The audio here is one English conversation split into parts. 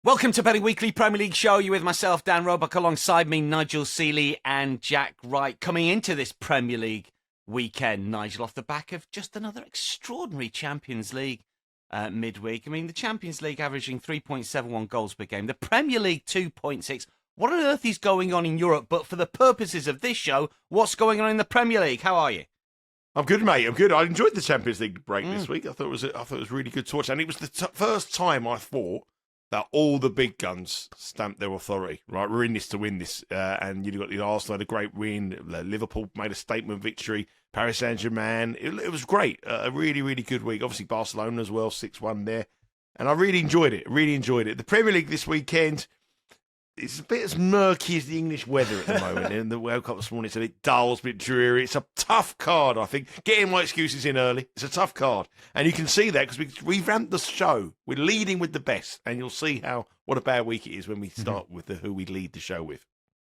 Welcome to Betting Weekly Premier League show. You with myself, Dan Roebuck, alongside me, Nigel, Seeley and Jack Wright. Coming into this Premier League weekend, Nigel, off the back of just another extraordinary Champions League midweek. I mean, the Champions League averaging 3.71 goals per game. The Premier League, 2.6. What on earth is going on in Europe? But for the purposes of this show, what's going on in the Premier League? How are you? I'm good, mate. I'm good. I enjoyed the Champions League break this week. I thought it was really good to watch. And it was the first time I thought that all the big guns stamped their authority, right? We're in this to win this. And you've got the Arsenal had a great win. Liverpool made a statement victory. Paris Saint-Germain. It was great. A really, really good week. Obviously, Barcelona as well, 6-1 there. And I really enjoyed it. The Premier League this weekend, it's a bit as murky as the English weather at the moment. And the World Cup this morning, it's a bit dull, it's a bit dreary. It's a tough card, I think. Getting my excuses in early. It's a tough card. And you can see that because we ramped the show. We're leading with the best. And you'll see what a bad week it is when we start with who we lead the show with.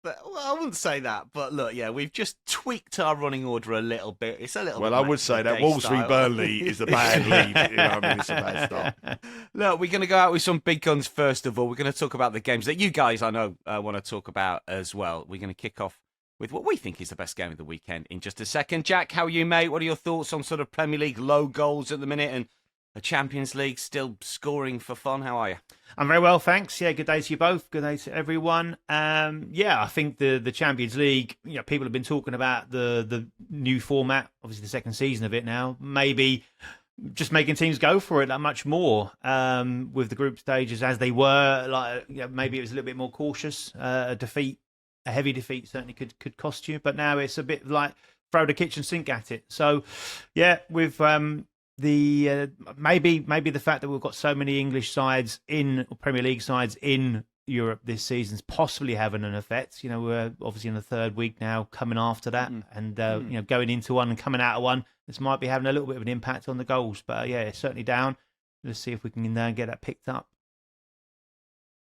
Well, I wouldn't say that, but look, yeah, we've just tweaked our running order a little bit. It's a little bit. Well, I would say that Wolves v Burnley is a bad lead. You know what I mean? It's a bad start. Look, we're going to go out with some big guns first of all. We're going to talk about the games that you guys, I know, want to talk about as well. We're going to kick off with what we think is the best game of the weekend in just a second. Jack, how are you, mate? What are your thoughts on sort of Premier League low goals at the minute and the Champions League still scoring for fun? How are you? I'm very well, thanks. Yeah, good day to you both. Good day to everyone. I think the Champions League, people have been talking about the new format, obviously the second season of it now, maybe just making teams go for it that much more with the group stages as they were. Maybe it was a little bit more cautious. A heavy defeat certainly could cost you, but now it's a bit like throw the kitchen sink at it. So, yeah, with maybe the fact that we've got so many English sides Premier League sides in Europe this season's possibly having an effect. We're obviously in the third week now, coming after that, and going into one and coming out of one. This might be having a little bit of an impact on the goals, but it's certainly down. Let's see if we can get that picked up.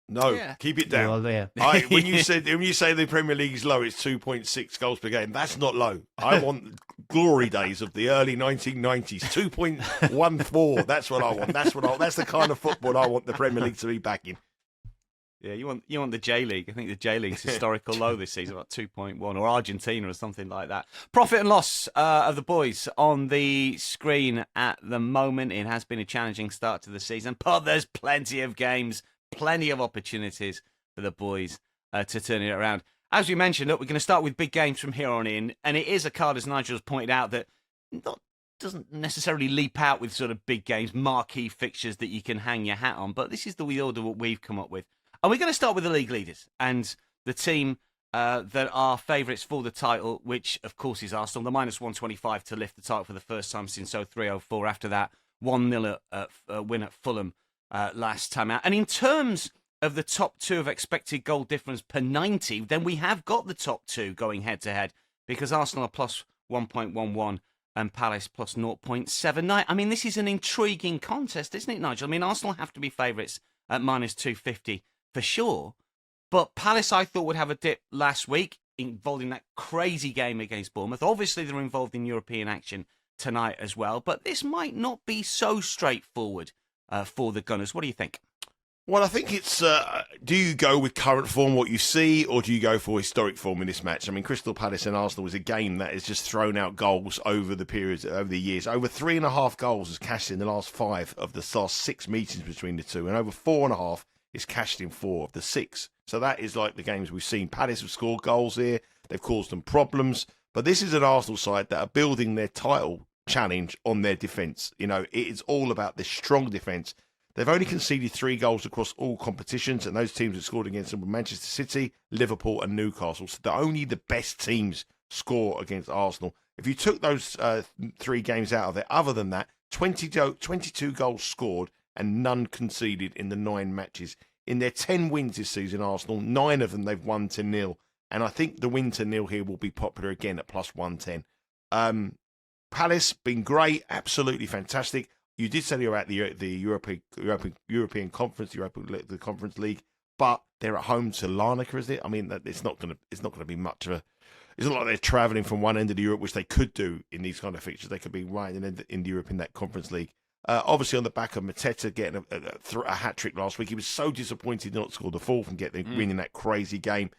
No, keep it down. Well, yeah. When you say the Premier League is low, it's 2.6 goals per game. That's not low. I want glory days of the early 1990s. 2.14. That's what I want. That's the kind of football I want the Premier League to be back in. Yeah, you want the J League. I think the J League's historical low this season, about 2.1, or Argentina or something like that. Profit and loss of the boys on the screen at the moment. It has been a challenging start to the season, but there's plenty of games, plenty of opportunities for the boys to turn it around. As we mentioned, look, we're going to start with big games from here on in, and it is a card, as Nigel has pointed out, that doesn't necessarily leap out with sort of big games, marquee fixtures that you can hang your hat on, but this is the order what we've come up with. And we're going to start with the league leaders and the team that are favourites for the title, which, of course, is Arsenal. The -125 to lift the title for the first time since 03-04. After that, 1-0 win at Fulham last time out. And in terms of the top two of expected goal difference per 90, then we have got the top two going head-to-head because Arsenal are plus 1.11 and Palace plus 0.79. I mean, this is an intriguing contest, isn't it, Nigel? I mean, Arsenal have to be favourites at -250 for sure. But Palace, I thought, would have a dip last week involving that crazy game against Bournemouth. Obviously, they're involved in European action tonight as well. But this might not be so straightforward for the Gunners. What do you think? Well, I think it's, do you go with current form, what you see, or do you go for historic form in this match? I mean, Crystal Palace and Arsenal was a game that has just thrown out goals over the years. Over 3.5 goals has cashed in the last 5 of the last 6 meetings between the two, and over 4.5 is cashed in 4 of the 6. So that is like the games we've seen. Palace have scored goals here. They've caused them problems. But this is an Arsenal side that are building their title challenge on their defence. It is all about this strong defence. They've only conceded 3 goals across all competitions, and those teams that scored against them were Manchester City, Liverpool and Newcastle. So only the best teams score against Arsenal. If you took those 3 games out of it, other than that, 22 goals scored and none conceded in the 9 matches. In their 10 wins this season, Arsenal, 9 of them they've won to 0. And I think the win to 0 here will be popular again at plus 110. Palace, been great, absolutely fantastic. You did say you're at the European Conference, the Conference League, but they're at home to Larnaca, is it? I mean, it's not going to be much of a. It's not like they're travelling from one end of Europe, which they could do in these kind of fixtures. They could be right in Europe in that Conference League. Obviously, on the back of Mateta getting a hat-trick last week, he was so disappointed not to score the fourth and winning that crazy game.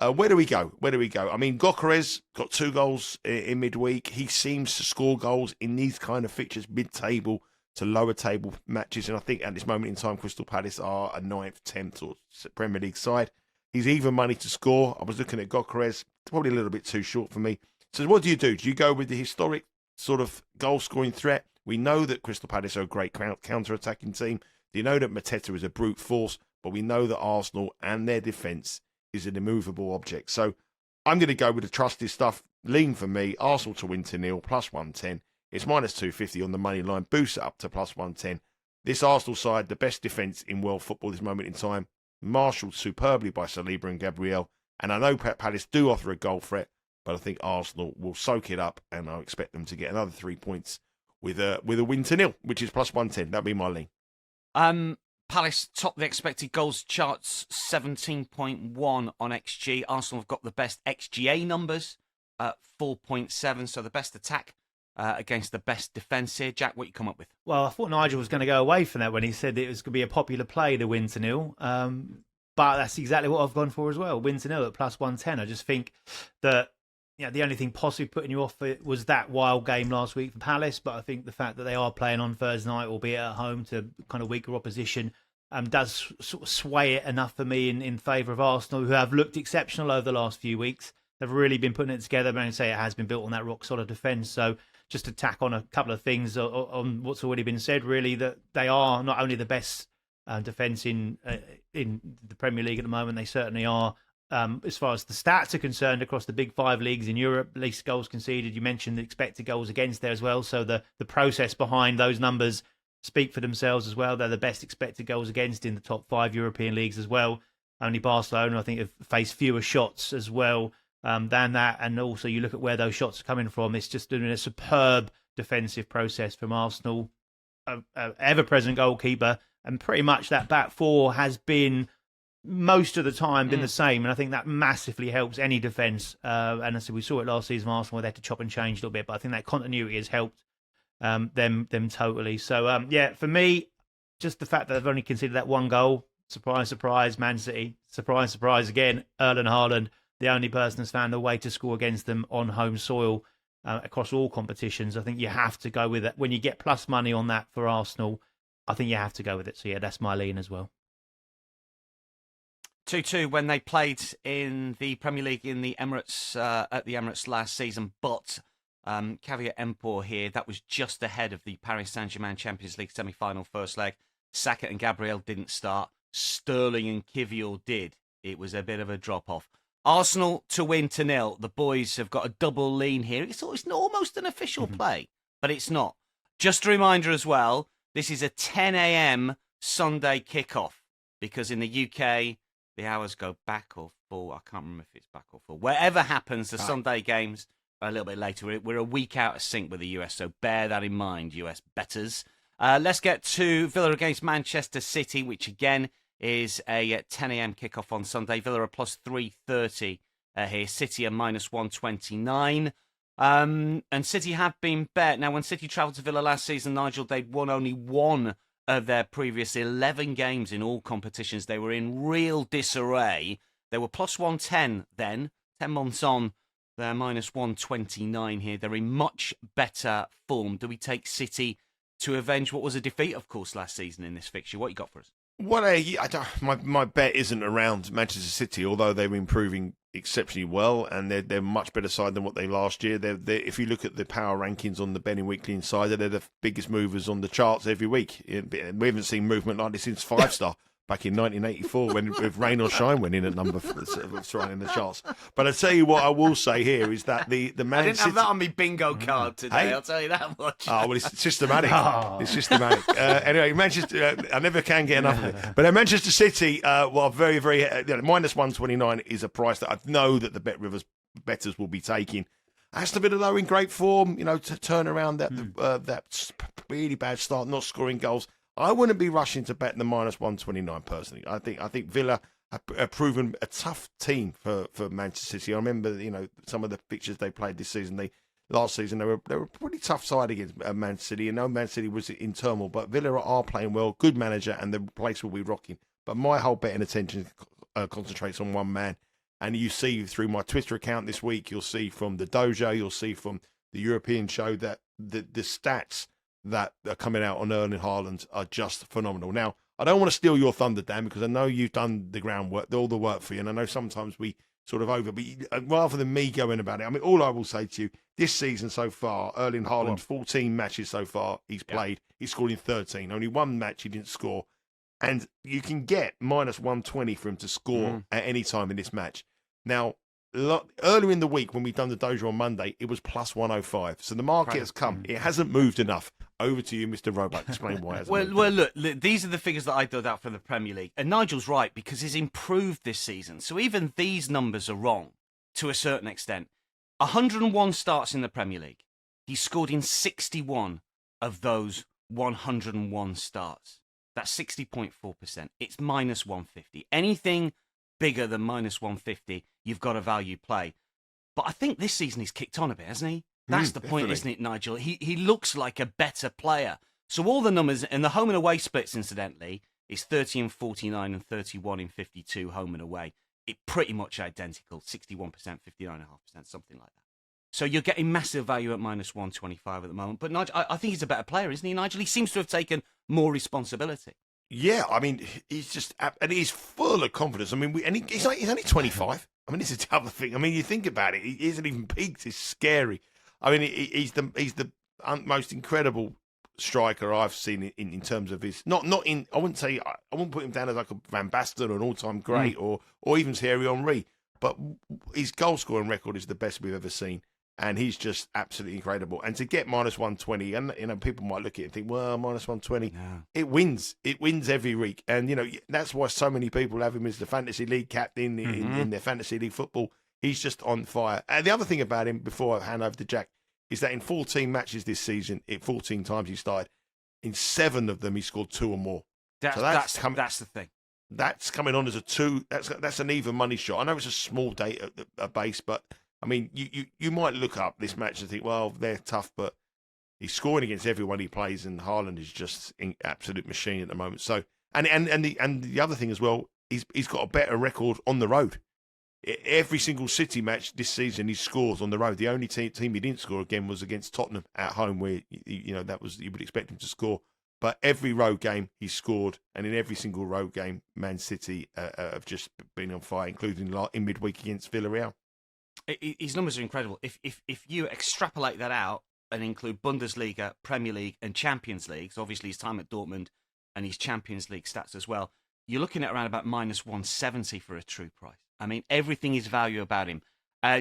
Where do we go? I mean, Gyökeres got 2 goals in midweek. He seems to score goals in these kind of fixtures, mid-table to lower table matches. And I think at this moment in time, Crystal Palace are a 9th, 10th or Premier League side. He's even money to score. I was looking at Gyökeres, probably a little bit too short for me. So what do? Do you go with the historic sort of goal-scoring threat? We know that Crystal Palace are a great counter-attacking team. You know that Mateta is a brute force, but we know that Arsenal and their defence is an immovable object. So I'm going to go with the trusted stuff. Lean for me. Arsenal to win 2-0, plus 110. It's minus 250 on the money line. Boost it up to plus 110. This Arsenal side, the best defence in world football this moment in time, marshalled superbly by Saliba and Gabriel. And I know Palace do offer a goal threat, but I think Arsenal will soak it up, and I expect them to get another 3 points with a win 2-0, which is plus 110. That'd be my lean. Palace top the expected goals charts, 17.1 on XG. Arsenal have got the best XGA numbers at 4.7, so the best attack against the best defence here. Jack, what you come up with? Well, I thought Nigel was going to go away from that when he said it was going to be a popular play, the win 2-0. But that's exactly what I've gone for as well. Win 2-0 at plus 110. I just think that the only thing possibly putting you off it was that wild game last week for Palace. But I think the fact that they are playing on Thursday night, albeit at home to kind of weaker opposition, does sort of sway it enough for me in favour of Arsenal, who have looked exceptional over the last few weeks. They've really been putting it together, but I say it has been built on that rock-solid defence. So just to tack on a couple of things on what's already been said, really, that they are not only the best defence in the Premier League at the moment, they certainly are. As far as the stats are concerned, across the big 5 leagues in Europe, least goals conceded. You mentioned the expected goals against there as well. So the process behind those numbers speak for themselves as well. They're the best expected goals against in the top 5 European leagues as well. Only Barcelona, I think, have faced fewer shots as well than that. And also you look at where those shots are coming from. It's just doing a superb defensive process from Arsenal. Ever-present goalkeeper. And pretty much that back four has been most of the time been the same, and I think that massively helps any defence. And as we saw it last season, Arsenal, where they had to chop and change a little bit, but I think that continuity has helped them totally. So for me, just the fact that they've only conceded that 1 goal, surprise, surprise, Man City, surprise, surprise again, Erling Haaland, the only person that's found a way to score against them on home soil across all competitions. I think you have to go with it when you get plus money on that for Arsenal. I think you have to go with it. So yeah, that's my lean as well. 2-2 when they played in the Premier League in the Emirates at the Emirates last season, but caveat emptor here, that was just ahead of the Paris Saint-Germain Champions League semi-final first leg. Saka and Gabriel didn't start. Sterling and Kivior did. It was a bit of a drop-off. Arsenal to win 2-0. The boys have got a double lean here. It's almost an official play, but it's not. Just a reminder as well, this is a 10 a.m. Sunday kickoff because in the UK, the hours go back or full. I can't remember if it's back or full. Wherever happens, the Sunday games are a little bit later. We're a week out of sync with the US, so bear that in mind, US betters. Let's get to Villa against Manchester City, which again is a 10 a.m. kickoff on Sunday. Villa are plus 330 here. City are minus 129. And City have been bet. Now, when City travelled to Villa last season, Nigel, they'd won only 1 of their previous 11 games in all competitions. They were in real disarray. They were plus 110 then. 10 months on, they're minus 129 here. They're in much better form. Do we take City to avenge what was a defeat, of course, last season in this fixture? What you got for us? My bet isn't around Manchester City, although they're improving exceptionally well, and they're much better side than what they last year. If you look at the power rankings on the Betting Weekly Insider, they're the biggest movers on the charts every week. We haven't seen movement like this since 5-star back in 1984 when with Rain or Shine went in at number throwing in the charts. But I tell you what, I will say here is that the Man I didn't City... have that on my bingo card today. I'll tell you that much. Oh, well, it's systematic. It's systematic. Anyway, Manchester, I never can get enough of it. But Manchester City, very, very... minus 129 is a price that I know that the Bet Rivers bettors will be taking. Aston Villa, though, in great form, to turn around that really bad start, not scoring goals. I wouldn't be rushing to bet the minus 129 personally. I think Villa have proven a tough team for Manchester City. I remember, some of the fixtures they played this season. last season. They were a pretty tough side against Man City, and no, Man City was in turmoil. But Villa are playing well, good manager, and the place will be rocking. But my whole betting attention concentrates on one man. And you see through my Twitter account this week, you'll see from the dojo, you'll see from the European show that the stats that are coming out on Erling Haaland are just phenomenal. Now, I don't want to steal your thunder, Dan, because I know you've done the groundwork, all the work for you, and I know sometimes we sort of but rather than me going about it, I mean, all I will say to you, this season so far, Erling Haaland, 14 matches so far he's played, he's scored in 13. Only one match he didn't score. And you can get minus 120 for him to score at any time in this match. Now, earlier in the week when we done the dojo on Monday, it was plus 105. So the market has come. It hasn't moved enough. Over to you, Mr. Roebuck. Explain why. Well, look, these are the figures that I dug out from the Premier League. And Nigel's right, because he's improved this season. So even these numbers are wrong to a certain extent. 101 starts in the Premier League. He scored in 61 of those 101 starts. That's 60.4%. It's minus 150. Anything bigger than minus 150, you've got a value play. But I think this season he's kicked on a bit, hasn't he? That's the point, isn't it, Nigel? He looks like a better player. So all the numbers, and the home and away splits, incidentally, is 30 and 49 and 31 in 52 home and away. It pretty much identical, 61%, 59.5%, something like that. So you're getting massive value at minus 125 at the moment. But Nigel, I think he's a better player, isn't he, Nigel? He seems to have taken more responsibility. Yeah, I mean, he's just, and he's full of confidence. I mean, he's only 25. I mean, this is the other thing. I mean, you think about it, he isn't even peaked. It's scary. I mean, he's the most incredible striker I've seen in terms of his, not in, I wouldn't put him down as like a Van Basten or an all-time great or even Thierry Henry, but his goal-scoring record is the best we've ever seen. And he's just absolutely incredible. And to get minus 120, and people might look at it and think, well, minus 120, it wins. It wins every week. And, that's why so many people have him as the fantasy league captain in their fantasy league football. He's just on fire. And the other thing about him, before I hand over to Jack, is that in 14 matches this season, 14 times he started, in 7 of them he scored 2 or more. That's the thing. That's coming on as a 2. That's an even money shot. I know it's a small data base, but I mean, you might look up this match and think, well, they're tough, but he's scoring against everyone he plays, and Haaland is just an absolute machine at the moment. So, and the other thing as well, he's got a better record on the road. Every single City match this season, he scores on the road. The only team he didn't score again was against Tottenham at home, where that was, you would expect him to score. But every road game he scored, and in every single road game, Man City have just been on fire, including in midweek against Villarreal. His numbers are incredible. If you extrapolate that out and include Bundesliga, Premier League, and Champions League, so obviously his time at Dortmund and his Champions League stats as well, you're looking at around about minus 170 for a true price. I mean, everything is value about him.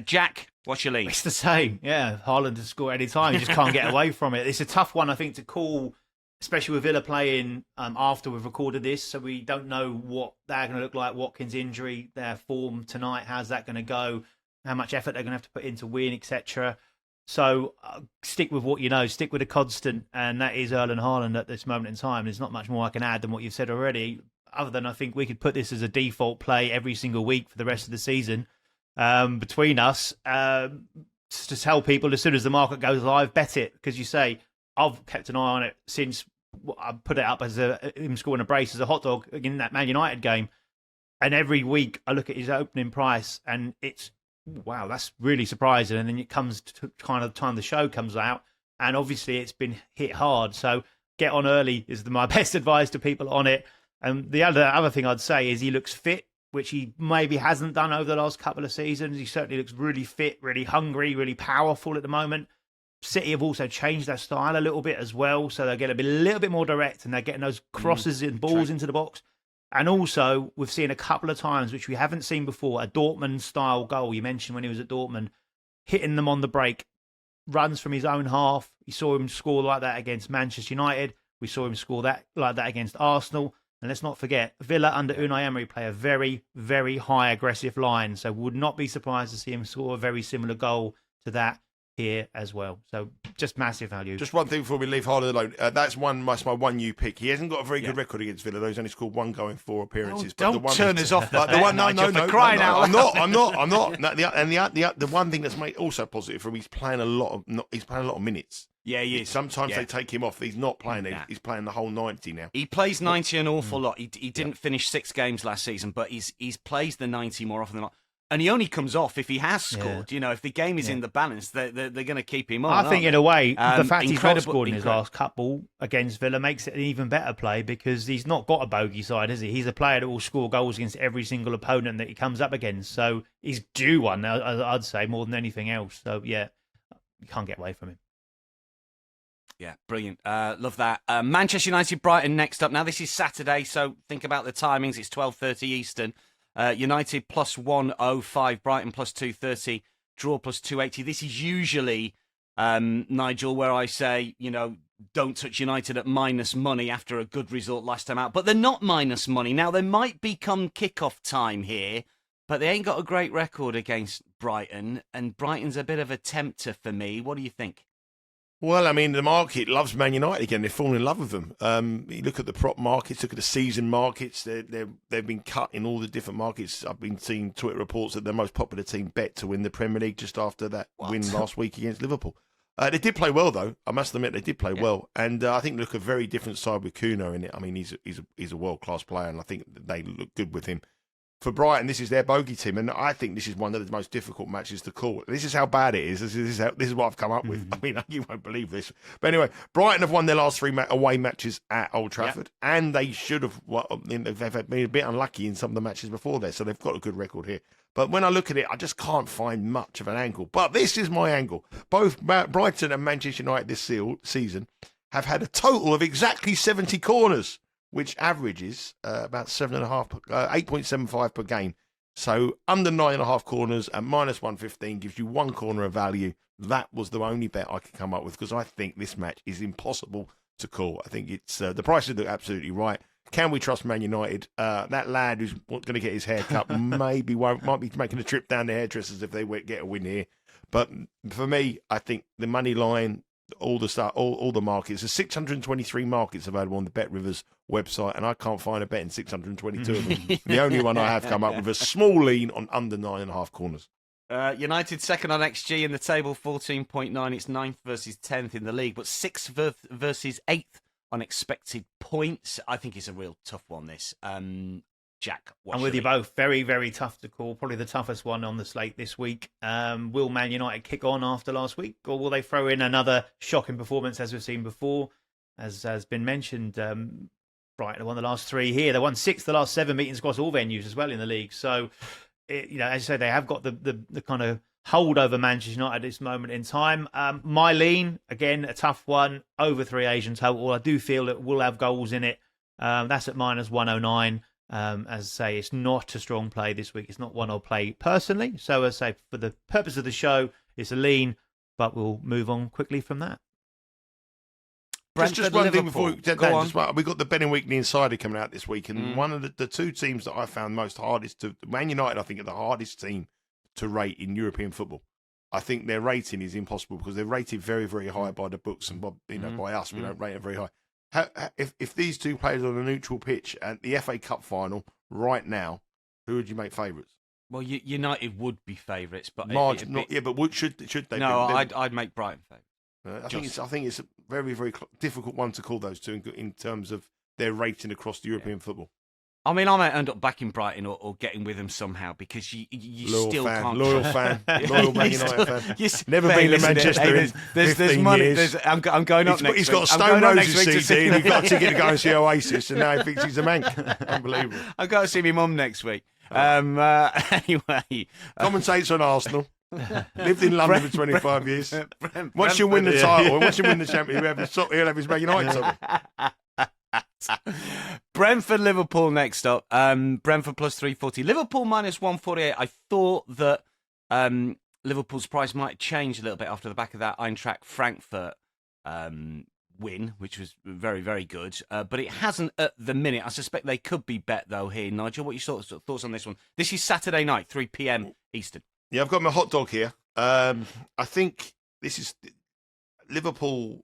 Jack, what's your lead? It's the same. Yeah, Haaland to score any time. You just can't get away from it. It's a tough one, I think, to call, especially with Villa playing after we've recorded this. So we don't know what they're going to look like. Watkins' injury, their form tonight, how's that going to go? How much effort they're going to have to put in to win, etc. So stick with what you know. Stick with a constant, and that is Erling Haaland at this moment in time. There's not much more I can add than what you've said already, other than I think we could put this as a default play every single week for the rest of the season between us. To tell people as soon as the market goes live, bet it, because you say, I've kept an eye on it since I put it up as him scoring a brace as a hot dog in that Man United game. And every week I look at his opening price and it's, wow, that's really surprising. And then it comes to kind of time the show comes out, and obviously it's been hit hard. So get on early is my best advice to people on it. And the other thing I'd say is he looks fit, which he maybe hasn't done over the last couple of seasons. He certainly looks really fit, really hungry, really powerful at the moment. City have also changed their style a little bit as well, so they're getting a little bit more direct, and they're getting those crosses and balls into the box. And also, we've seen a couple of times, which we haven't seen before, a Dortmund-style goal. You mentioned when he was at Dortmund, hitting them on the break, runs from his own half. You saw him score like that against Manchester United. We saw him score like that against Arsenal. And let's not forget, Villa under Unai Emery play a very, very high aggressive line. So would not be surprised to see him score a very similar goal to that here as well. So just massive value. Just one thing before we leave Harder alone. That's my 1U pick. He hasn't got a very good record against Villa, though. He's only scored 1 goal in 4 appeaprances. Don't turn us off. The one, no, crying out. I'm not. No, the one thing that's also positive for him, he's playing a lot of minutes. Yeah, he is. Sometimes they take him off. He's not playing. He's playing the whole 90 now. He plays 90 an awful lot. He didn't finish 6 games last season, but he's plays the 90 more often than not. And he only comes off if he has scored. You know, if the game is in the balance, they're going to keep him on. I think, in a way, the fact he's not scored in his incredible. last couple against Villa makes it an even better play, because he's not got a bogey side, has he? He's a player that will score goals against every single opponent that he comes up against. So he's due one, I'd say, more than anything else. So, yeah, you can't get away from him. Yeah, brilliant. Love that. Manchester United, Brighton next up. Now, this is Saturday, so think about the timings. It's 12:30 Eastern. United plus 105, Brighton plus 230, draw plus 280. This is usually, Nigel, where I say, don't touch United at minus money after a good result last time out. But they're not minus money. Now, they might become kickoff time here, but they ain't got a great record against Brighton, and Brighton's a bit of a tempter for me. What do you think? Well, I mean, the market loves Man United again. They've fallen in love with them. You look at the prop markets, look at the season markets. They've been cut in all the different markets. I've been seeing Twitter reports that the most popular team bet to win the Premier League just after that win last week against Liverpool. They did play well, though. I must admit, they did play well. And I think they look a very different side with Kuno in it. I mean, he's a world-class player, and I think they look good with him. For Brighton, this is their bogey team, and I think this is one of the most difficult matches to call. This is how bad it is. This is what I've come up with. I mean, you won't believe this. But anyway, Brighton have won their last 3 away matches at Old Trafford, and they should have. They've been a bit unlucky in some of the matches before there, so they've got a good record here. But when I look at it, I just can't find much of an angle. But this is my angle. Both Brighton and Manchester United this season have had a total of exactly 70 corners, which averages about 8.75 per game. So under 9.5 corners at minus 115 gives you 1 corner of value. That was the only bet I could come up with, because I think this match is impossible to call. I think it's the prices look absolutely right. Can we trust Man United? That lad who's going to get his hair cut might be making a trip down the hairdressers if they get a win here. But for me, I think the money line, all the markets. There's 623 markets available on the Bet Rivers website, and I can't find a bet in 622 of them. The only one I have come up with a small lean on under 9.5 corners. United second on XG in the table, 14.9. It's 9th versus 10th in the league, but 6th versus 8th on expected points. I think it's a real tough one, this. Jack, I'm with you both. Very, very tough to call. Probably the toughest one on the slate this week. Will Man United kick on after last week, or will they throw in another shocking performance as we've seen before? As has been mentioned, Brighton won the last 3 here. They won 6 the last 7 meetings across all venues as well in the league. So, as you say, they have got the kind of hold over Manchester United at this moment in time. My lean, again, a tough one, over 3 Asian total. I do feel it will have goals in it. That's at minus 109. As I say, it's not a strong play this week. It's not one I'll play personally. So as I say, for the purpose of the show, it's a lean, but we'll move on quickly from that. Just one thing before we got the Ben and Weekly Insider coming out this week, and one of the 2 teams that I found most hardest to Man United, I think, are the hardest team to rate in European football. I think their rating is impossible because they're rated very, very high by the books, and by us, we don't rate them very high. If these 2 players on a neutral pitch at the FA Cup final right now, who would you make favourites? Well, United would be favourites, but but should they? No, I'd make Brighton favourites. I think it's a very, very difficult one to call those 2 in terms of their rating across the European football. I mean, I might end up backing Brighton or getting with them somehow, because you still can't. Loyal Man United fan. Never been to Manchester there's money. Years. I'm going up next week. He's got a Stone Roses CD and he's got a ticket to go and see Oasis, and now he thinks he's a man. Unbelievable. I've got to see my mum next week. Anyway. Commentates on Arsenal. Lived in London for 25 years. Once you win the title, and once you win the championship, he'll have his Man United title. Brentford, Liverpool next up. Brentford plus 340. Liverpool minus 148. I thought that Liverpool's price might change a little bit after the back of that Eintracht Frankfurt win, which was very, very good. But it hasn't at the minute. I suspect they could be bet, though, here. Nigel, what are your thoughts on this one? This is Saturday night, 3 p.m. Eastern. Yeah, I've got my hot dog here. I think this is Liverpool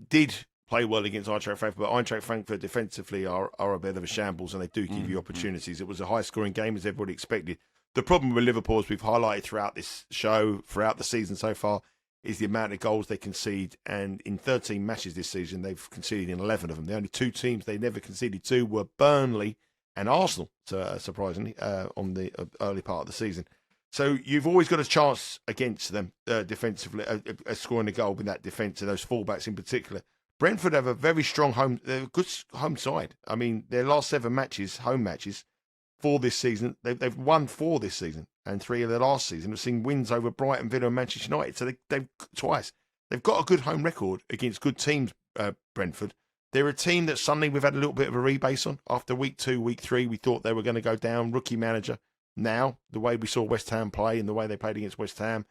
did play well against Eintracht Frankfurt, but Eintracht Frankfurt defensively are a bit of a shambles, and they do give you opportunities. It was a high-scoring game, as everybody expected. The problem with Liverpool, as we've highlighted throughout this show, throughout the season so far, is the amount of goals they concede. And in 13 matches this season, they've conceded in 11 of them. The only two teams they never conceded to were Burnley and Arsenal, surprisingly, on the early part of the season. So you've always got a chance against them defensively, scoring a goal with that defence, and those fullbacks in particular. Brentford have a very strong good home side. I mean, their last 7 matches, home matches, for this season, they've won 4 this season, and 3 of their last season. We've seen wins over Brighton, Villa, and Manchester United. So they've twice. They've got a good home record against good teams. Brentford. They're a team that suddenly we've had a little bit of a rebase on. After week 2, week 3, we thought they were going to go down. Rookie manager. Now, the way we saw West Ham play and the way they played against West Ham,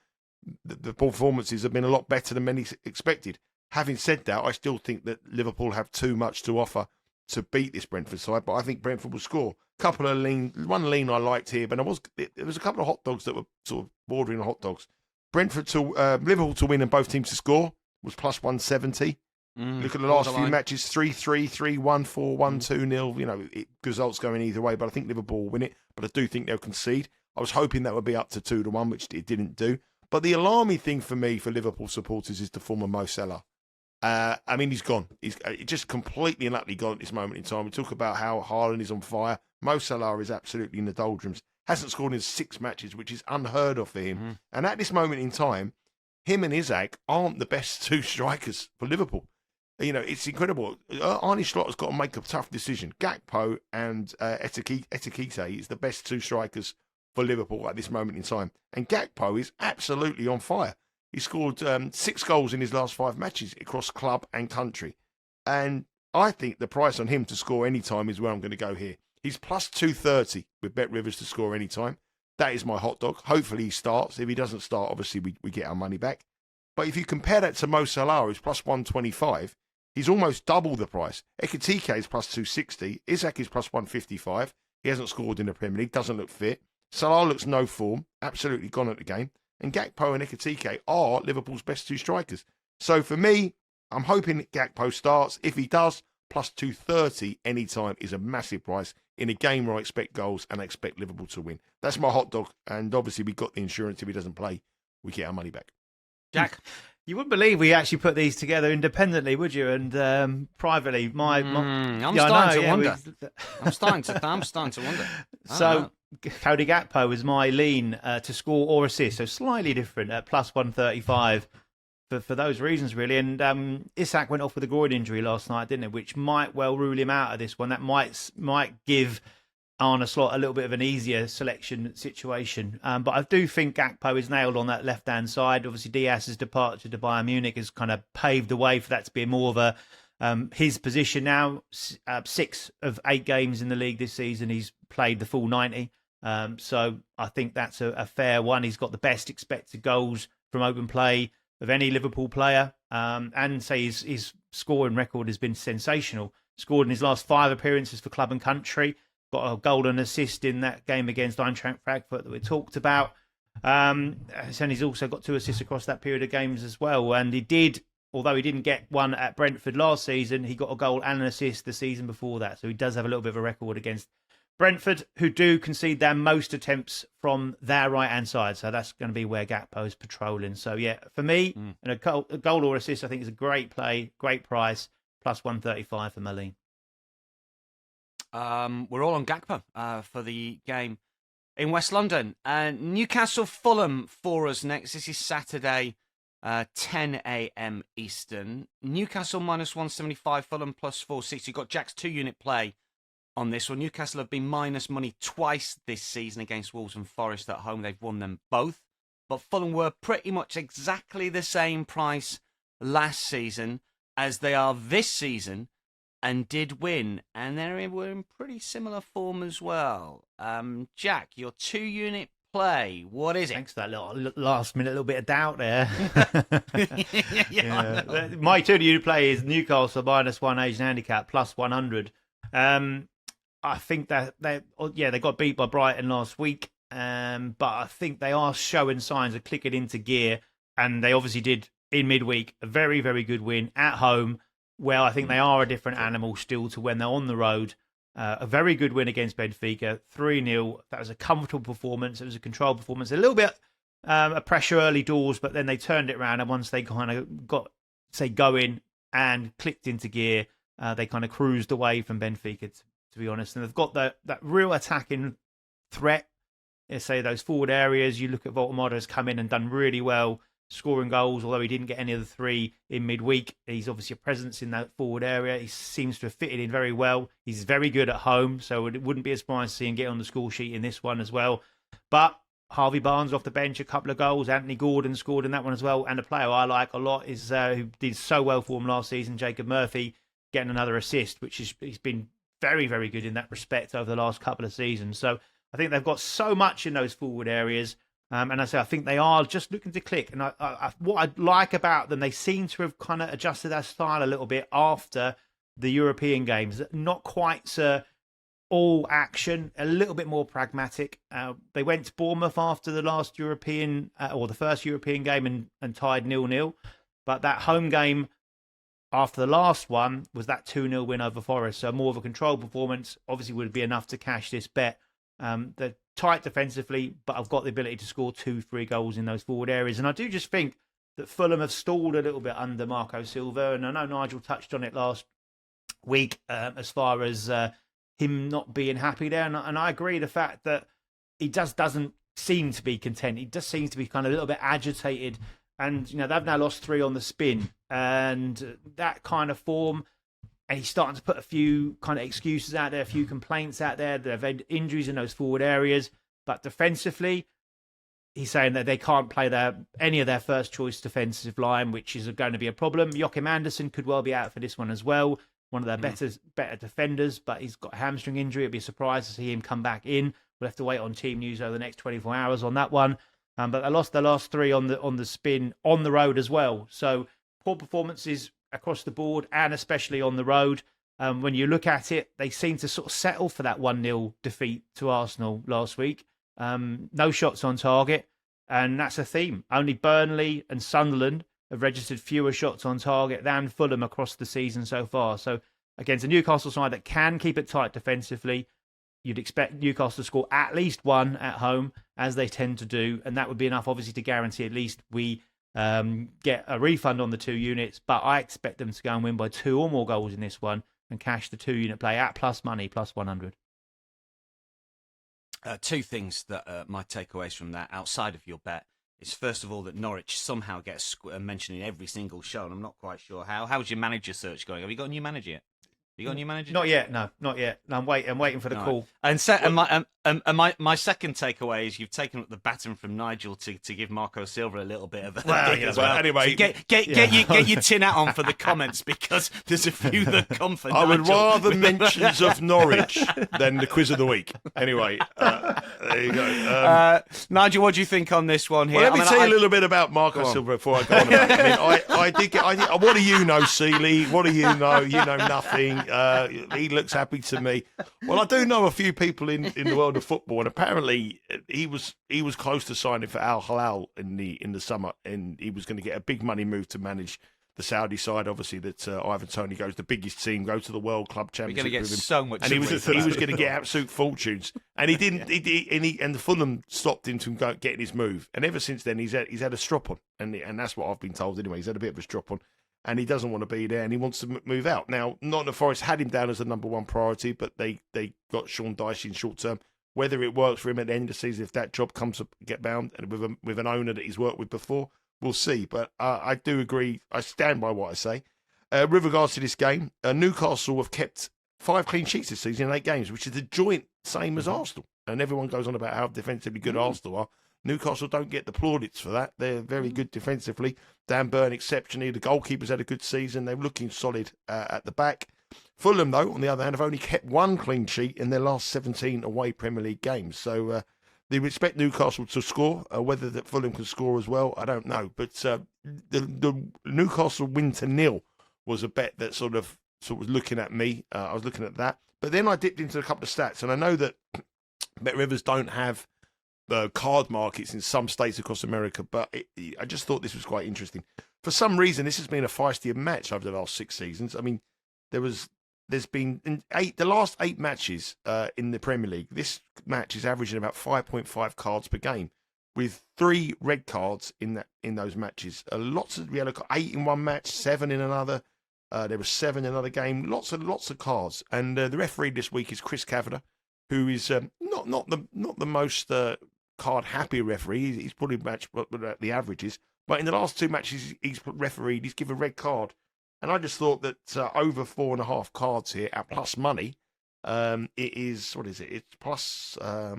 the performances have been a lot better than many expected. Having said that, I still think that Liverpool have too much to offer to beat this Brentford side, but I think Brentford will score. One lean I liked here, but there was a couple of hot dogs that were sort of bordering on hot dogs. Liverpool to win and both teams to score was plus 170. Look at the last few matches, 3-3, 3-1, 4-1, 2-0. You know, results going either way, but I think Liverpool will win it, but I do think they'll concede. I was hoping that would be up to 2-1, which it didn't do. But the alarming thing for me, for Liverpool supporters, is the former Mo Salah. I mean, he's gone. He's just completely and utterly gone at this moment in time. We talk about how Haaland is on fire. Mo Salah is absolutely in the doldrums. Hasn't scored in 6 matches, which is unheard of for him. And at this moment in time, him and Isak aren't the best 2 strikers for Liverpool. You know, it's incredible. Arne Slot's got to make a tough decision. Gakpo and Etikite is the best 2 strikers for Liverpool at this moment in time. And Gakpo is absolutely on fire. He scored 6 goals in his last 5 matches across club and country. And I think the price on him to score any time is where I'm going to go here. He's plus 230 with Bet Rivers to score any time. That is my hot dog. Hopefully he starts. If he doesn't start, obviously we get our money back. But if you compare that to Mo Salah, who's plus 125, he's almost double the price. Ekitike is plus 260. Isak is plus 155. He hasn't scored in the Premier League, doesn't look fit. Salah looks no form, absolutely gone at the game. And Gakpo and Ekitike are Liverpool's best 2 strikers. So for me, I'm hoping Gakpo starts. If he does, plus 230 anytime is a massive price in a game where I expect goals and I expect Liverpool to win. That's my hot dog. And obviously we got the insurance. If he doesn't play, we get our money back. Jack? You wouldn't believe we actually put these together independently, would you? And privately, I'm starting to wonder. I'm starting to wonder. So Cody Gakpo was my lean to score or assist, so slightly different at plus 135 for those reasons, really. And Isak went off with a groin injury last night, didn't it? Which might well rule him out of this one. That might give Arne Slot a little bit of an easier selection situation. But I do think Gakpo is nailed on that left-hand side. Obviously, Diaz's departure to Bayern Munich has kind of paved the way for that to be more of a his position now. 6 of 8 games in the league this season, he's played the full 90. So I think that's a fair one. He's got the best expected goals from open play of any Liverpool player. And say his scoring record has been sensational. Scored in his last 5 appearances for club and country. Got a goal and assist in that game against Eintracht Frankfurt that we talked about. And he's also got 2 assists across that period of games as well. And he did, although he didn't get one at Brentford last season, he got a goal and an assist the season before that. So he does have a little bit of a record against Brentford, who do concede their most attempts from their right-hand side. So that's going to be where Gakpo is patrolling. So yeah, for me, and a goal or assist, I think is a great play, great price, plus 135 for Malene. We're all on Gakpo for the game in West London. Newcastle Fulham for us next. This is Saturday, 10 a.m. Eastern. Newcastle minus 175, Fulham plus 460. You've got Jack's 2-unit play on this one. Newcastle have been minus money twice this season against Wolves and Forest at home. They've won them both. But Fulham were pretty much exactly the same price last season as they are this season, and did win, and they were in pretty similar form as well. Jack, your 2-unit play, what is it? Thanks for that little last minute little bit of doubt there. Yeah. My 2-unit play is Newcastle minus 1 Asian handicap plus 100. I think that they got beat by Brighton last week, but I think they are showing signs of clicking into gear, and they obviously did in midweek. A very, very good win at home. Well, I think they are a different animal still to when they're on the road. A very good win against Benfica, 3-0. That was a comfortable performance. It was a controlled performance. A little bit of pressure early doors, but then they turned it around. And once they kind of got, say, going and clicked into gear, they kind of cruised away from Benfica, to be honest. And they've got that real attacking threat. Say those forward areas. You look at Voltemada has come in and done really well, scoring goals, although he didn't get any of the 3 in midweek. He's obviously a presence in that forward area. He seems to have fitted in very well. He's very good at home, so it wouldn't be a surprise to see him get on the score sheet in this one as well. But Harvey Barnes off the bench, a couple of goals. Anthony Gordon scored in that one as well. And a player I like a lot is who did so well for him last season, Jacob Murphy, getting another assist, which he's been very, very good in that respect over the last couple of seasons. So I think they've got so much in those forward areas. And I think they are just looking to click. And what I like about them, they seem to have kind of adjusted their style a little bit after the European games. Not quite all action, a little bit more pragmatic. They went to Bournemouth after the last European, or the first European game and tied 0-0. But that home game after the last one was that 2-0 win over Forest. So more of a controlled performance obviously would be enough to cash this bet. They're tight defensively, but I've got the ability to score 2-3 goals in those forward areas. And I do just think that Fulham have stalled a little bit under Marco Silva. And I know Nigel touched on it last week as far as him not being happy there. And I agree the fact that he just doesn't seem to be content. He just seems to be kind of a little bit agitated. And, they've now lost 3 on the spin. And that kind of form... And he's starting to put a few kind of excuses out there, a few complaints out there. They've had injuries in those forward areas. But defensively, he's saying that they can't play any of their first choice defensive line, which is going to be a problem. Joachim Andersen could well be out for this one as well. One of their better defenders, but he's got a hamstring injury. It'd be a surprise to see him come back in. We'll have to wait on team news over the next 24 hours on that one. But they lost their last 3 on the spin on the road as well. So poor performances across the board, and especially on the road. When you look at it, they seem to sort of settle for that 1-0 defeat to Arsenal last week. No shots on target, and that's a theme. Only Burnley and Sunderland have registered fewer shots on target than Fulham across the season so far. So against a Newcastle side that can keep it tight defensively, you'd expect Newcastle to score at least 1 at home, as they tend to do, and that would be enough, obviously, to guarantee at least we get a refund on the 2 units, but I expect them to go and win by 2 or more goals in this one and cash the 2-unit play at plus money, plus 100. 2 things that my takeaways from that outside of your bet is, first of all, that Norwich somehow gets mentioned in every single show, and I'm not quite sure how. How's your manager search going? Have you got a new manager yet? You got a new manager? Not yet. No, not yet. No, I'm waiting for the call. And my second takeaway is you've taken up the baton from Nigel to give Marco Silva a little bit of a dig as well. Anyway, so get your tin hat on for the comments, because there's a few that come for Nigel. I would rather mentions of Norwich than the quiz of the week. Anyway, there you go. Nigel, what do you think on this one here? Well, let me tell you a little bit about Marco Silva before I go on. I did get. What do you know, Seeley? What do you know? You know nothing. He looks happy to me. Well, I do know a few people in the world of football, and apparently he was close to signing for Al Hilal in the summer, and he was going to get a big money move to manage the Saudi side. Obviously, that Ivan Toney goes the biggest team, go to the World Club Championship. We're going to get so much, and he was going to get absolute fortunes, and he didn't. And the Fulham stopped him from getting his move, and ever since then he's had a strop on, and that's what I've been told anyway. He's had a bit of a strop on. And he doesn't want to be there, and he wants to move out. Now, Nottingham Forest had him down as the number 1 priority, but they got Sean Dyche in short term. Whether it works for him at the end of the season, if that job comes to get bound, and with an owner that he's worked with before, we'll see. But I do agree. I stand by what I say. With regards to this game, Newcastle have kept 5 clean sheets this season in 8 games, which is the joint same as Arsenal. And everyone goes on about how defensively good Arsenal are. Newcastle don't get the plaudits for that. They're very good defensively. Dan Burn exceptionally. The goalkeepers had a good season. They're looking solid at the back. Fulham, though, on the other hand, have only kept 1 clean sheet in their last 17 away Premier League games. So they expect Newcastle to score. Whether that Fulham can score as well, I don't know. But the Newcastle win to 0 was a bet that sort of was looking at me. I was looking at that. But then I dipped into a couple of stats, and I know that Bet Rivers don't have card markets in some states across America, but I just thought this was quite interesting. For some reason, this has been a feistier match over the last 6 seasons. I mean, there's been the last 8 matches in the Premier League. This match is averaging about 5.5 cards per game, with 3 red cards in those matches. Lots of yellow, 8 in one match, 7 in another. There was 7 in another game. Lots of cards. And the referee this week is Chris Kavanagh, who is not the most card happy referee. He's probably matched what the average is. But in the last 2 matches he's refereed, he's given a red card. And I just thought that over 4.5 cards here at plus money, it is, what is it? It's plus, I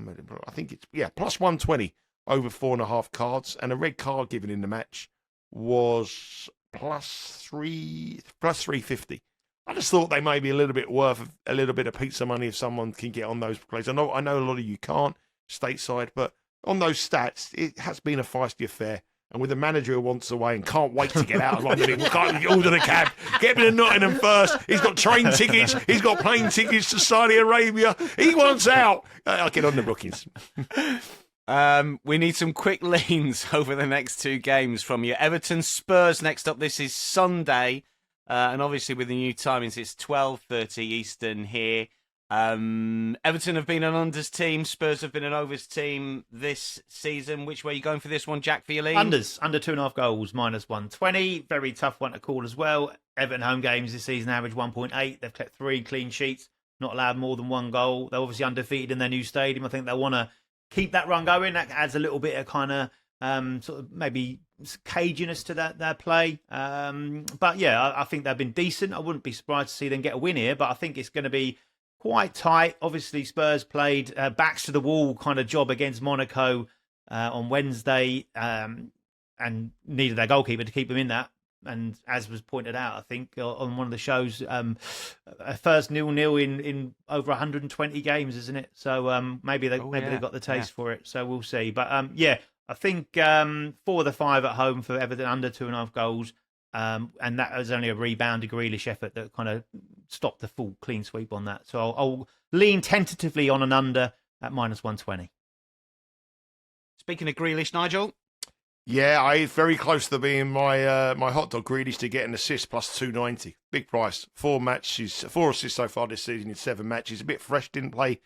think it's, plus 120 over 4.5 cards. And a red card given in the match was plus 350. I just thought they may be a little bit worth a little bit of pizza money if someone can get on those plays. I know a lot of you can't stateside, but on those stats, it has been a feisty affair. And with a manager who wants away and can't wait to get out of London, can't order the cab, get me to Nottingham first. He's got train tickets, he's got plane tickets to Saudi Arabia. He wants out. I'll get on the bookings. We need some quick leans over the next 2 games from you. Everton Spurs next up. This is Sunday. And obviously with the new timings, it's 12:30 Eastern here. Everton have been an unders team. Spurs have been an overs team this season. Which way are you going for this one, Jack, for your lean? Unders, under 2.5 goals, minus 120. Very tough one to call as well. Everton home games this season average 1.8. They've kept 3 clean sheets, not allowed more than 1 goal. They're obviously undefeated in their new stadium. I think they want to keep that run going. That adds a little bit of kind of sort of maybe caginess to their play. But yeah, I think they've been decent. I wouldn't be surprised to see them get a win here, but I think it's going to be quite tight. Obviously, Spurs played backs to the wall kind of job against Monaco on Wednesday and needed their goalkeeper to keep them in that. And as was pointed out, I think on one of the shows, a first 0-0 in over 120 games, isn't it? So maybe they got the taste for it. So we'll see. But I think 4 of the 5 at home for Everton, under 2.5 goals. And that was only a rebounded Grealish effort that kind of stopped the full clean sweep on that. So I'll lean tentatively on an under at minus 120. Speaking of Grealish, Nigel? Yeah, I very close to being my my hot dog Grealish to get an assist plus 290. Big price. 4 assists so far this season in 7 matches. A bit fresh, didn't play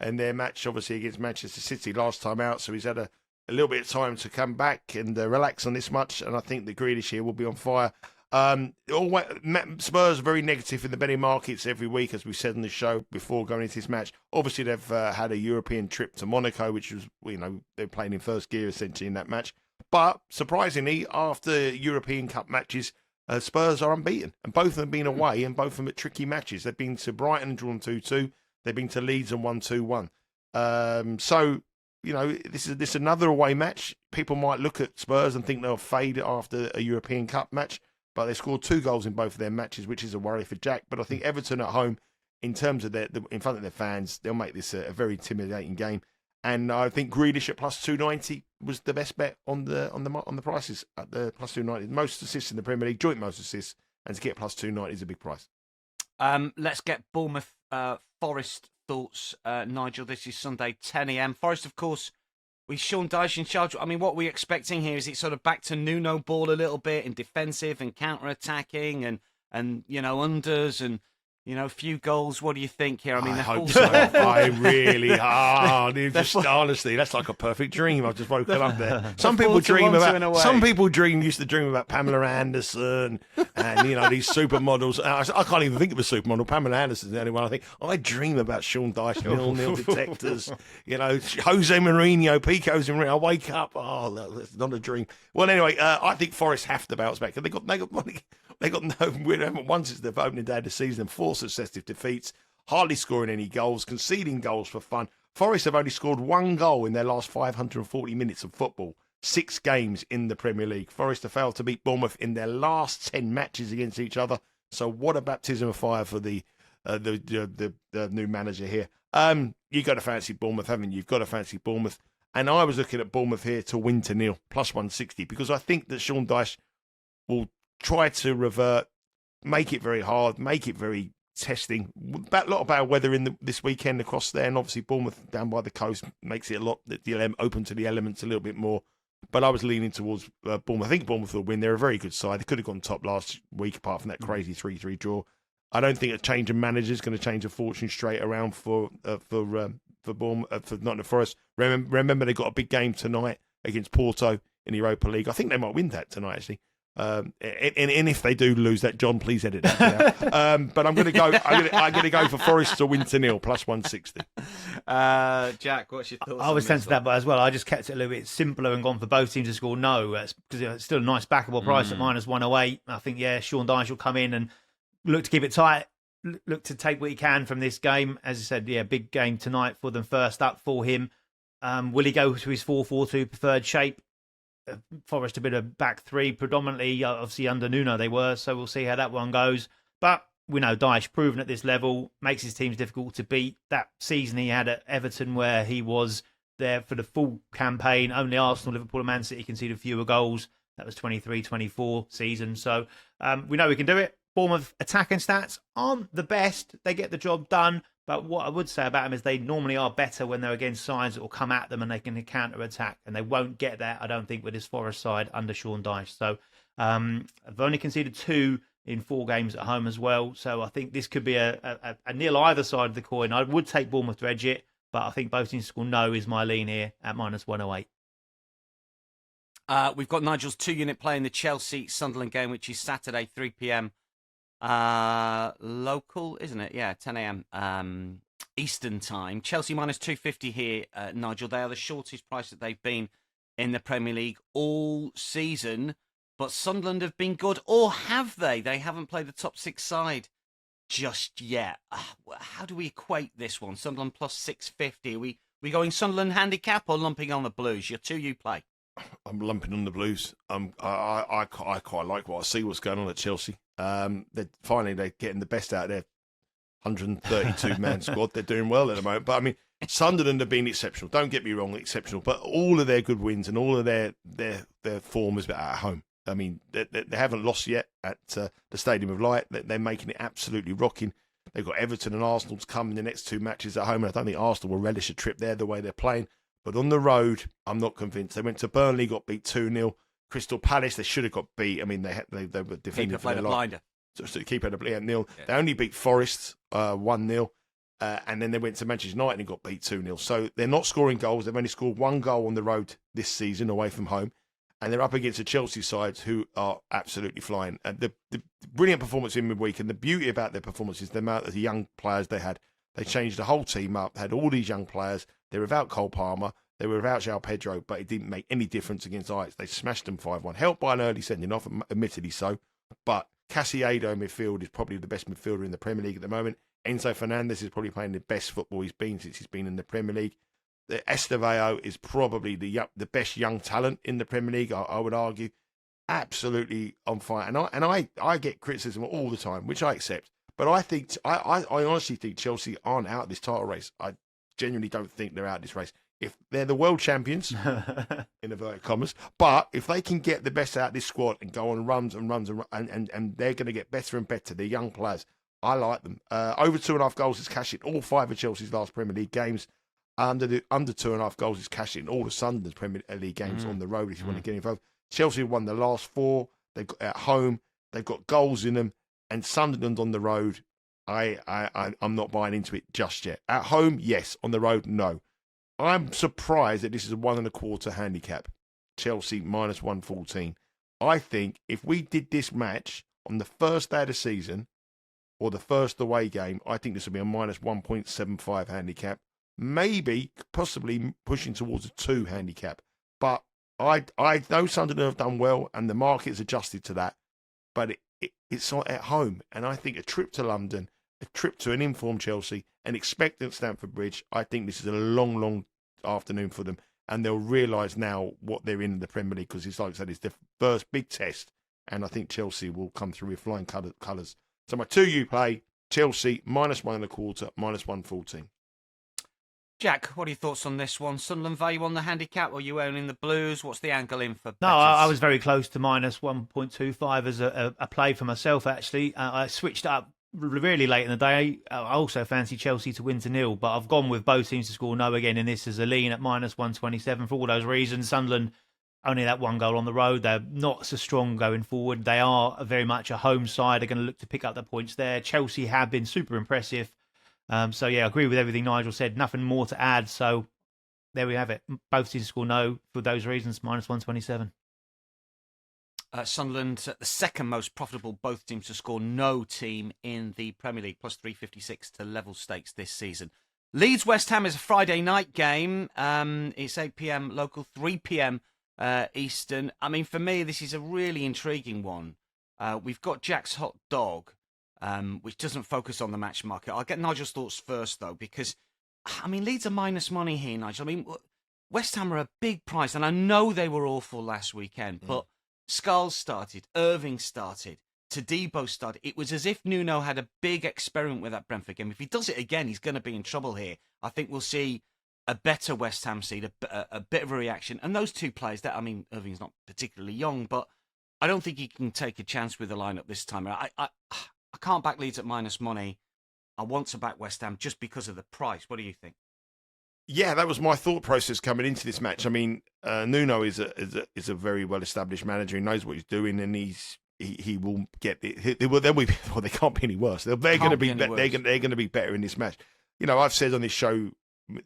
in their match obviously against Manchester City last time out, so he's had a little bit of time to come back and relax on this much, and I think the Grealish here will be on fire. Spurs are very negative in the betting markets every week, as we said on the show before going into this match. Obviously, they've had a European trip to Monaco, which was, they're playing in first gear essentially in that match. But surprisingly, after European Cup matches, Spurs are unbeaten, and both of them have been away, and both of them at tricky matches. They've been to Brighton and drawn 2-2. They've been to Leeds and won 2-1. So, this is another away match. People might look at Spurs and think they'll fade after a European Cup match, but they scored 2 goals in both of their matches, which is a worry for Jack. But I think Everton at home, in terms of in front of their fans, they'll make this a very intimidating game. And I think Grealish at plus 290 was the best bet on the prices at the plus 290. Most assists in the Premier League, joint most assists, and to get plus 290 is a big price. Let's get Bournemouth Forest thoughts, Nigel. This is Sunday, 10 a.m. Forest, of course, with Sean Dyche in charge. I mean, what we're expecting here is it's sort of back to Nuno ball a little bit in defensive and counter-attacking and unders and a few goals. What do you think here? I mean, I hope so. I really honestly, that's like a perfect dream. I've just woken up there. Some people used to dream about Pamela Anderson and these supermodels. I can't even think of a supermodel. Pamela Anderson's the only one I think. I dream about Sean Dyche, nil detectors. Jose Mourinho, Pico Jose Mourinho. I wake up. Oh, that's not a dream. Well, anyway, I think Forest have to bounce back. They got money. They got no win once it's the opening day of the season, 4 successive defeats, hardly scoring any goals, conceding goals for fun. Forest have only scored 1 goal in their last 540 minutes of football, 6 games in the Premier League. Forest have failed to beat Bournemouth in their last 10 matches against each other. So what a baptism of fire for the new manager here. You've got to fancy Bournemouth, haven't you? You've got to fancy Bournemouth. And I was looking at Bournemouth here to win to nil, plus 160, because I think that Sean Dyche will try to revert, make it very hard, make it very testing. A lot of bad weather this weekend across there, and obviously Bournemouth down by the coast makes it a lot open to the elements a little bit more. But I was leaning towards Bournemouth. I think Bournemouth will win. They're a very good side. They could have gone top last week, apart from that crazy 3-3 draw. I don't think a change of manager is going to change a fortune straight around for Bournemouth, for Nottingham Forest. Remember, they got a big game tonight against Porto in the Europa League. I think they might win that tonight, actually. And if they do lose that, John, please edit that out. But I'm going to go. I'm going to go for Forest to win 2-0 plus 160. Jack, what's your thoughts? I was tempted that, but as well, I just kept it a little bit simpler and gone for both teams to score no, because it's still a nice backable price at minus 108. I think Sean Dyche will come in and look to keep it tight. Look to take what he can from this game. As I said, big game tonight for them. First up for him. Will he go to his 4-4-2 preferred shape? Forest a bit of back three, predominantly, obviously under Nuno they were, so we'll see how that one goes. But we know Dyche, proven at this level, makes his teams difficult to beat. That season he had at Everton, where he was there for the full campaign, only Arsenal, Liverpool and Man City conceded fewer goals. That was 23-24 season. So we know we can do it. Bournemouth attacking stats aren't the best. They get the job done. But what I would say about them is they normally are better when they're against sides that will come at them and they can counter-attack. And they won't get that, I don't think, with this Forest side under Sean Dyche. So I've only conceded 2 in 4 games at home as well. So I think this could be a nil either side of the coin. I would take Bournemouth to edge it, but I think both teams to score no is my lean here at minus 108. We've got Nigel's 2-unit play in the Chelsea-Sunderland game, which is Saturday, 3 p.m. Local, isn't it? Yeah, 10 a.m. Eastern time. Chelsea minus 250 here, Nigel. They are the shortest price that they've been in the Premier League all season. But Sunderland have been good, or have they? They haven't played the top 6 side just yet. How do we equate this one? Sunderland plus 650. Are we going Sunderland handicap or lumping on the Blues? Your 2U play. I'm lumping on the Blues. I quite like what I see what's going on at Chelsea. They're getting the best out of their 132-man squad. They're doing well at the moment. But, I mean, Sunderland have been exceptional. Don't get me wrong, exceptional. But all of their good wins and all of their form has been at home. I mean, they haven't lost yet at the Stadium of Light. They're making it absolutely rocking. They've got Everton and Arsenal to come in the next 2 matches at home. And I don't think Arsenal will relish a trip there the way they're playing. But on the road, I'm not convinced. They went to Burnley, got beat 2-0. Crystal Palace, they should have got beat. I mean, they were defeated. Keeper played a blinder. So keep it at nil. Yeah. They only beat Forest 1-0. And then they went to Manchester United and got beat 2-0. So they're not scoring goals. They've only scored 1 goal on the road this season away from home. And they're up against the Chelsea sides who are absolutely flying. And the brilliant performance in midweek, and the beauty about their performance is the amount of young players they had. They changed the whole team up, had all these young players. They're without Cole Palmer. They were without João Pedro, but it didn't make any difference against Ajax. They smashed them 5-1, helped by an early sending off, admittedly so. But Caicedo in midfield is probably the best midfielder in the Premier League at the moment. Enzo Fernandez is probably playing the best football he's been since he's been in the Premier League. Estevao is probably the best young talent in the Premier League, I would argue. Absolutely on fire. And I get criticism all the time, which I accept. But I honestly think Chelsea aren't out of this title race. I genuinely don't think they're out of this race. If they're the world champions, in inverted commas, but if they can get the best out of this squad and go on runs and they're going to get better and better, they're young players. I like them. Over 2.5 goals is cash in all 5 of Chelsea's last Premier League games. Under 2.5 goals is cash in all of Sunderland's Premier League games on the road. If you want to get involved, Chelsea have won the last 4. They've got at home. They've got goals in them, and Sunderland on the road. I'm not buying into it just yet. At home, yes. On the road, no. I'm surprised that this is a 1.25 handicap. Chelsea minus 114. I think if we did this match on the first day of the season or the first away game, I think this would be a minus 1.75 handicap. Maybe, possibly pushing towards a 2 handicap. But I know Sunderland have done well and the market's adjusted to that. But it's at home. And I think a trip to London, a trip to an informed Chelsea, an expectant Stamford Bridge, I think this is a long, long afternoon for them. And they'll realise now what they're in the Premier League because it's like I said, it's the first big test. And I think Chelsea will come through with flying colours. So my 2U play, Chelsea minus 1.25, minus 114. Jack, what are your thoughts on this one? Sunderland value on the handicap, or you owning the Blues? What's the angle in for? No, I was very close to minus 1.25 as a play for myself, actually. I switched up really late in the day, I also fancy Chelsea to win to 0, but I've gone with both teams to score no again in this as a lean at -127 for all those reasons. Sunderland, only that one goal on the road. They're not so strong going forward. They are very much a home side. They're going to look to pick up the points there. Chelsea have been super impressive. So, yeah, I agree with everything Nigel said. Nothing more to add. So, there we have it. Both teams to score no for those reasons, -127. Sunderland, the second most profitable both teams to score no team in the Premier League, plus 356 to level stakes this season. Leeds West Ham is a Friday night game. It's 8 p.m. local, 3 p.m. Eastern. I mean, for me, this is a really intriguing one. We've got Jack's Hot Dog, which doesn't focus on the match market. I'll get Nigel's thoughts first, though, because, I mean, Leeds are minus money here, Nigel. I mean, West Ham are a big price, and I know they were awful last weekend, but Skulls started, Irving started, Todibo started. It was as if Nuno had a big experiment with that Brentford game. If he does it again, he's going to be in trouble here. I think we'll see a better West Ham side, a bit of a reaction. And those two players, Irving's not particularly young, but I don't think he can take a chance with the lineup this time. I can't back Leeds at minus money. I want to back West Ham just because of the price. What do you think? Yeah, that was my thought process coming into this match. I mean, Nuno is a very well established manager. He knows what he's doing, and he will get it. They can't be any worse. They're going to be better in this match. You know, I've said on this show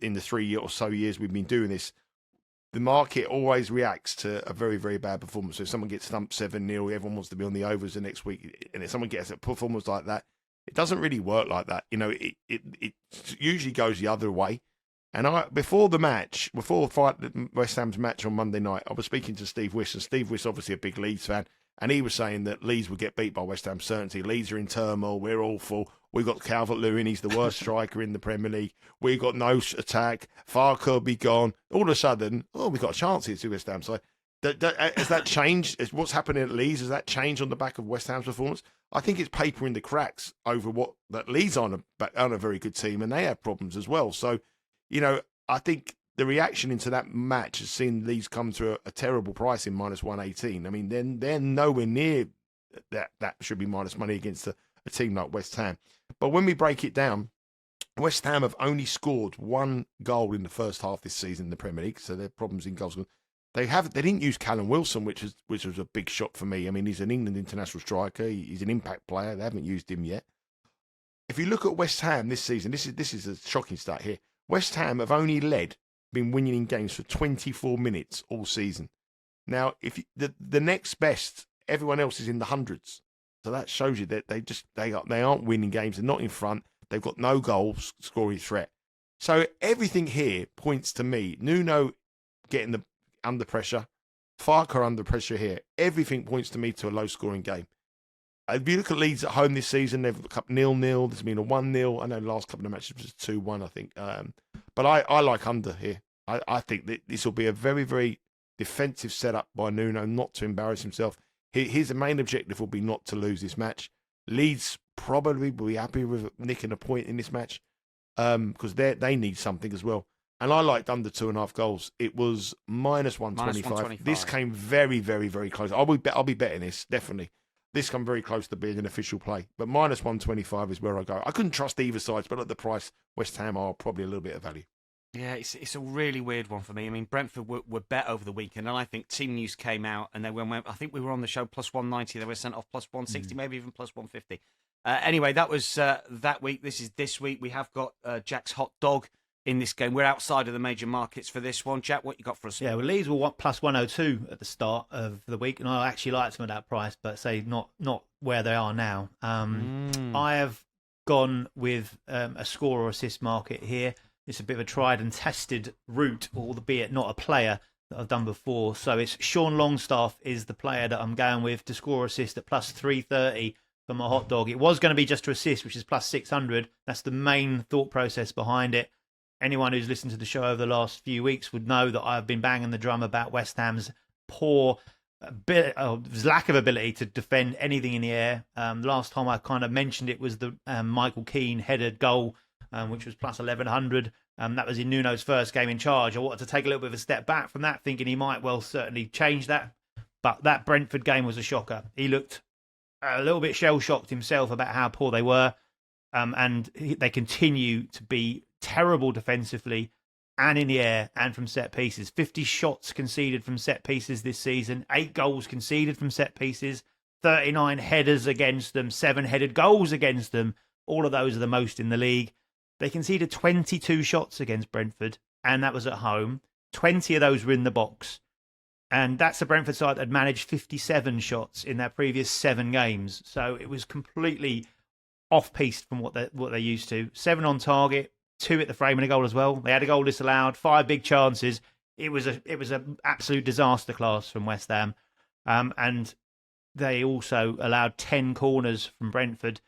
in the 3 or so years we've been doing this, the market always reacts to a very, very bad performance. So if someone gets thumped 7-0, everyone wants to be on the overs the next week, and if someone gets a performance like that, it doesn't really work like that. You know, it usually goes the other way. And before West Ham's match on Monday night, I was speaking to Steve Wish, and Steve Wish, obviously a big Leeds fan, and he was saying that Leeds would get beat by West Ham certainty. Leeds are in turmoil. We're awful. We've got Calvert-Lewin. He's the worst striker in the Premier League. We've got no attack. Farke will be gone. All of a sudden, we've got a chance here to West Ham. So has that changed? What's happening at Leeds? Has that changed on the back of West Ham's performance? I think it's papering the cracks over that Leeds aren't a very good team, and they have problems as well. So, you know, I think the reaction into that match has seen Leeds come to a terrible price in -118. I mean, they're nowhere near that should be minus money against a team like West Ham. But when we break it down, West Ham have only scored one goal in the first half this season in the Premier League, so their problems in goals. They didn't use Callum Wilson, which was a big shock for me. I mean, he's an England international striker. He's an impact player. They haven't used him yet. If you look at West Ham this season, this is a shocking start here. West Ham have only been winning in games for 24 minutes all season. Now, if the next best, everyone else is in the hundreds. So that shows you that they aren't winning games. They're not in front. They've got no goals scoring threat. So everything here points to me. Nuno getting under pressure. Farke under pressure here. Everything points to me to a low-scoring game. If you look at Leeds at home this season, they've got 0-0. There's been a 1-0. I know the last couple of matches was 2-1, I think. But I like under here. I think that this will be a very, very defensive setup by Nuno, not to embarrass himself. His main objective will be not to lose this match. Leeds probably will be happy with nicking a point in this match because they need something as well. And I liked under 2.5 goals. It was -125. This came very, very, very close. I'll be betting this, definitely. This come very close to being an official play. But -125 is where I go. I couldn't trust either side, but at the price, West Ham are probably a little bit of value. Yeah, it's a really weird one for me. I mean, Brentford were bet over the weekend, and I think Team News came out, and they went, I think we were on the show +190. They were sent off +160, maybe even +150. Anyway, that was that week. This is this week. We have got Jack's Hot Dog in this game. We're outside of the major markets for this one. Jack, what you got for us? Yeah, well, Leeds were +102 at the start of the week, and I actually liked them at that price, but say not where they are now. I have gone with a score or assist market here. It's a bit of a tried and tested route, albeit not a player that I've done before. So it's Sean Longstaff is the player that I'm going with to score or assist at +330 for my hot dog. It was going to be just to assist, which is +600. That's the main thought process behind it. Anyone who's listened to the show over the last few weeks would know that I've been banging the drum about West Ham's poor lack of ability to defend anything in the air. Last time I kind of mentioned it was the Michael Keane headed goal, which was +1100. That was in Nuno's first game in charge. I wanted to take a little bit of a step back from that, thinking he might well certainly change that. But that Brentford game was a shocker. He looked a little bit shell-shocked himself about how poor they were. They continue to be terrible defensively and in the air and from set pieces. 50 shots conceded from set pieces this season, 8 goals conceded from set pieces, 39 headers against them, 7 headed goals against them. All of those are the most in the league. They conceded 22 shots against Brentford, and that was at home. 20 of those were in the box. And that's a Brentford side that had managed 57 shots in their previous 7 games. So it was completely off-piste from what they're used to. 7 on target, 2 at the frame and a goal as well. They had a goal disallowed, 5 big chances. It was an absolute disaster class from West Ham. And they also allowed 10 corners from Brentford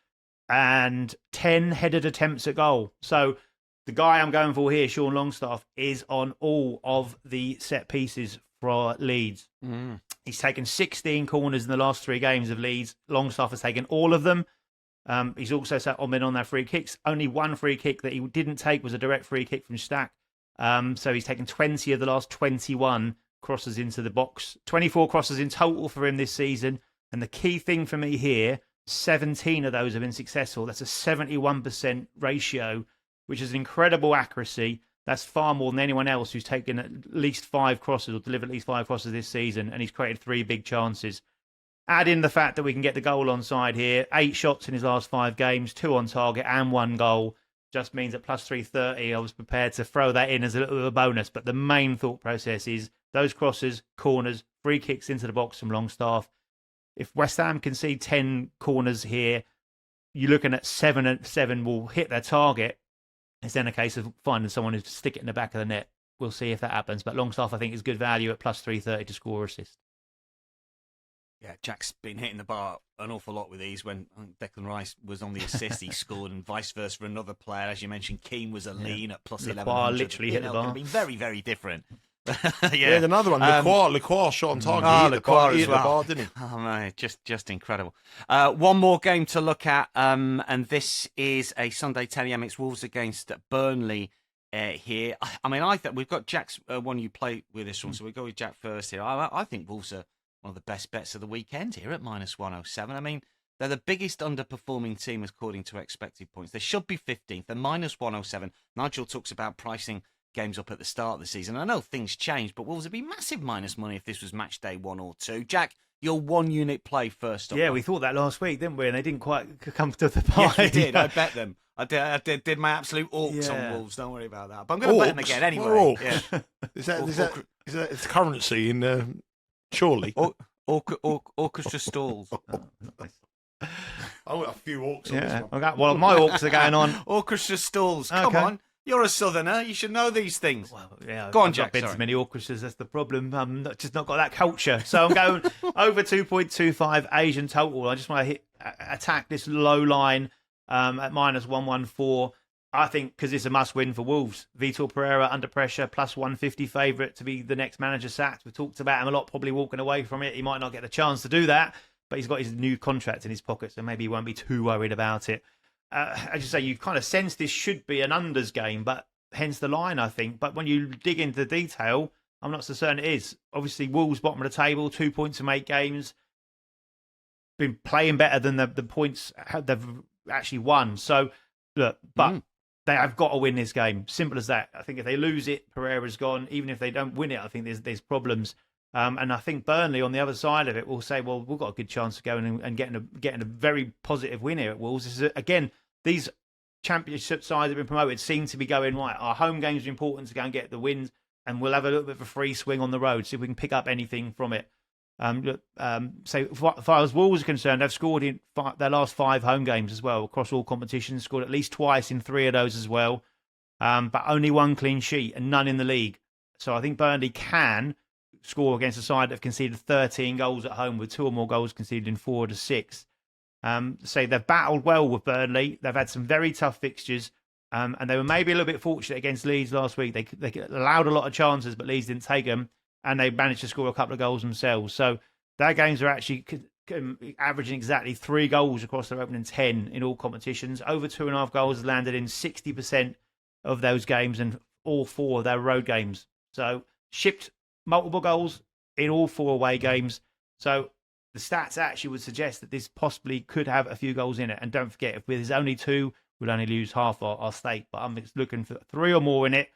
and 10 headed attempts at goal. So the guy I'm going for here, Sean Longstaff, is on all of the set pieces for Leeds. He's taken 16 corners in the last 3 games of Leeds. Longstaff has taken all of them. He's also sat on their free kicks. Only one free kick that he didn't take was a direct free kick from Stack. So he's taken 20 of the last 21 crosses into the box. 24 crosses in total for him this season. And the key thing for me here, 17 of those have been successful. That's a 71% ratio, which is incredible accuracy. That's far more than anyone else who's taken at least 5 crosses or delivered at least 5 crosses this season. And he's created 3 big chances. Add in the fact that we can get the goal onside here. 8 shots in his last 5 games, 2 on target and 1 goal. Just means at plus 330, I was prepared to throw that in as a little bit of a bonus. But the main thought process is those crosses, corners, free kicks into the box from Longstaff. If West Ham concede 10 corners here, you're looking at 7 and 7 will hit their target. It's then a case of finding someone who to stick it in the back of the net. We'll see if that happens. But Longstaff, I think, is good value at plus 330 to score or assist. Yeah, Jack's been hitting the bar an awful lot with these. When Declan Rice was on the assist, he scored, and vice versa for another player. As you mentioned, Keane was a lean at plus 1100. Literally hit the bar. It's been very, very different. Yeah, another one. Lacroix shot on target. Lacroix as well. The bar, didn't he? Oh man, just incredible. One more game to look at, and this is a Sunday 10 a.m. It's Wolves against Burnley here. I mean, I think we've got Jack's one you play with this one, so we go with Jack first here. I think Wolves are one of the best bets of the weekend here at minus 107. I mean, they're the biggest underperforming team according to expected points. They should be 15th. They're minus 107. Nigel talks about pricing games up at the start of the season. I know things change, but Wolves would be massive minus money if this was match day 1 or 2. Jack, your 1 unit play first up. Yeah, we thought that last week, didn't we? And they didn't quite come to the party. Yes, we did. I bet them. I did my absolute orcs on Wolves. Don't worry about that. But I'm going to bet them again anyway. Yeah. Is that it's currency in Surely? Orchestra stalls. I want a few orcs on this one. Okay. Well, my orcs are going on. Orchestra stalls. Come on. You're a southerner. You should know these things. Well, yeah, go on, I've Jack. I've been to many orchestras. That's the problem. Just not got that culture. So I'm going over 2.25 Asian total. I just want to attack this low line at minus 114. I think because it's a must-win for Wolves. Vitor Pereira under pressure, plus 150 favourite to be the next manager sacked. We've talked about him a lot, probably walking away from it. He might not get the chance to do that, but he's got his new contract in his pocket, so maybe he won't be too worried about it. As you say, you kind of sense this should be an unders game, but hence the line, I think. But when you dig into the detail, I'm not so certain it is. Obviously, Wolves bottom of the table, 2 points to 8 games. Been playing better than the points they've actually won. So, look, but they have got to win this game. Simple as that. I think if they lose it, Pereira's gone. Even if they don't win it, I think there's problems. And I think Burnley on the other side of it will say, well, we've got a good chance of going and getting a very positive win here at Wolves. This is, again, these championship sides have been promoted seem to be going, right, our home games are important to go and get the wins, and we'll have a little bit of a free swing on the road, see if we can pick up anything from it. So as far as Wolves are concerned, they've scored in their last 5 home games as well, across all competitions, scored at least twice in 3 of those as well, but only 1 clean sheet and none in the league. So I think Burnley can score against a side that have conceded 13 goals at home, with 2 or more goals conceded in 4 to 6. So they've battled well with Burnley. They've had some very tough fixtures, and they were maybe a little bit fortunate against Leeds last week. They allowed a lot of chances, but Leeds didn't take them, and they managed to score a couple of goals themselves. So their games are actually averaging exactly 3 goals across their opening 10 in all competitions. Over 2.5 goals landed in 60% of those games, and all 4 of their road games. So shipped multiple goals in all 4 away games. So the stats actually would suggest that this possibly could have a few goals in it. And don't forget, if there's only 2, we'll only lose half our stake. But I'm looking for 3 or more in it.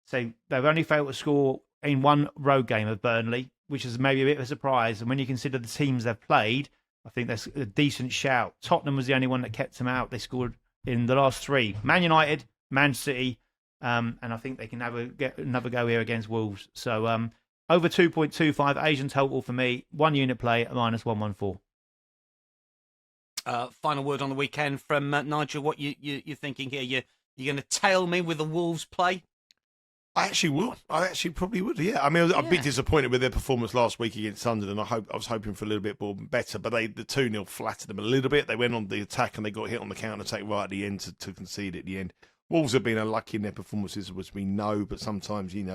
So they've only failed to score in one road game of Burnley, which is maybe a bit of a surprise. And when you consider the teams they've played, I think that's a decent shout. Tottenham was the only one that kept them out. They scored in the last 3. Man United, Man City, and I think they can get another go here against Wolves. So over 2.25 Asian total for me. 1 unit play at -114. Final word on the weekend from Nigel. What you're thinking here? You're going to tail me with the Wolves play? I actually would. I actually probably would. Yeah. I mean, I was a bit disappointed with their performance last week against Sunderland. I was hoping for a little bit more better, but the 2-0 flattered them a little bit. They went on the attack and they got hit on the counter attack right at the end to concede at the end. Wolves have been unlucky in their performances, as we know, but sometimes you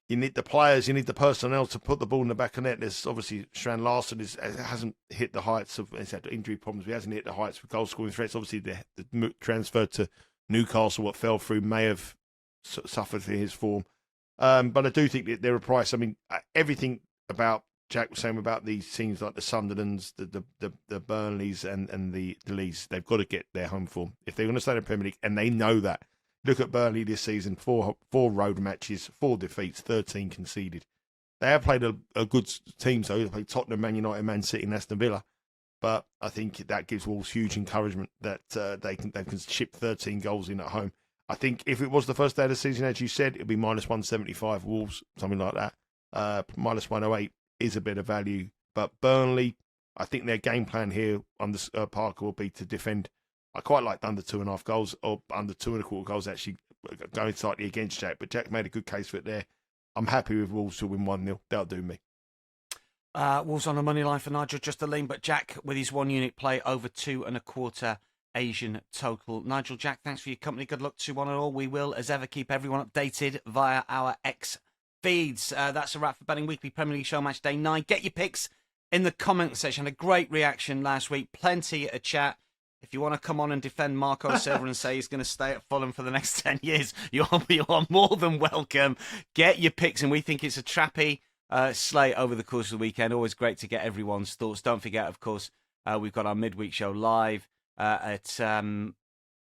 need the players, you need the personnel to put the ball in the back of net. There's obviously Strand Larsen hasn't hit the heights of, he's had injury problems, but he hasn't hit the heights of goal scoring threats. Obviously, the transfer to Newcastle, what fell through, may have suffered for his form. But I do think that they're a price. I mean, everything about Jack was saying about these teams like the Sunderlands, the Burnleys and the Leeds, they've got to get their home form if they're going to stay in the Premier League, and they know that. Look at Burnley this season: 4 road matches, 4 defeats, 13 conceded. They have played a good team, so they played Tottenham, Man United, Man City, and Aston Villa. But I think that gives Wolves huge encouragement that they can ship 13 goals in at home. I think if it was the first day of the season, as you said, it'd be -175 Wolves, something like that. -108 is a bit of value. But Burnley, I think their game plan here on the Parker will be to defend. I quite liked under 2.5 goals, or under 2.25 goals actually going slightly against Jack. But Jack made a good case for it there. I'm happy with Wolves to win 1-0. That'll do me. Wolves on the money line for Nigel, just a lean, but Jack with his 1 unit play over 2.25 Asian total. Nigel, Jack, thanks for your company. Good luck to one and all. We will, as ever, keep everyone updated via our X feeds. That's a wrap for Betting Weekly Premier League Show Match Day 9. Get your picks in the comment section. Had a great reaction last week. Plenty of chat. If you want to come on and defend Marco Silva and say he's going to stay at Fulham for the next 10 years, you are more than welcome. Get your picks, and we think it's a trappy slate over the course of the weekend. Always great to get everyone's thoughts. Don't forget, of course, we've got our midweek show live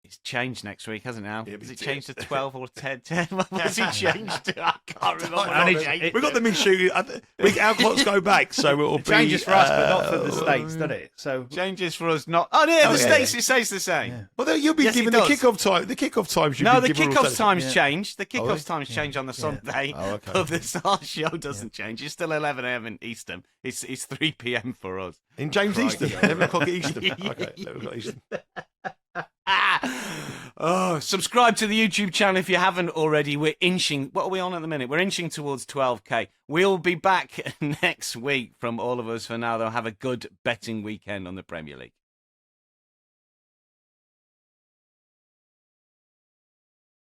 it's changed next week, hasn't it now? Has it changed to 12 or 10? What's it changed to? I can't remember. We've got them in shooting. Our clocks go back, so it'll be... Changes for us, but not for the States, doesn't it? So changes for us not... Oh, yeah, the States, it stays the same. Yeah. Well, you'll be given the kick-off time. The kick-off times you No, the kick-off times change. The kick-off times change on the Sunday. Oh, okay. But the start show doesn't change. It's still 11 a.m. in Eastern. It's 3 p.m. for us. In James Eastern? 11 o'clock at Eastern. Okay, 11 o'clock Eastern. Oh, subscribe to the YouTube channel if you haven't already. We're inching. What are we on at the minute? We're inching towards 12k. We'll be back next week from all of us. For now, though, have a good betting weekend on the Premier League.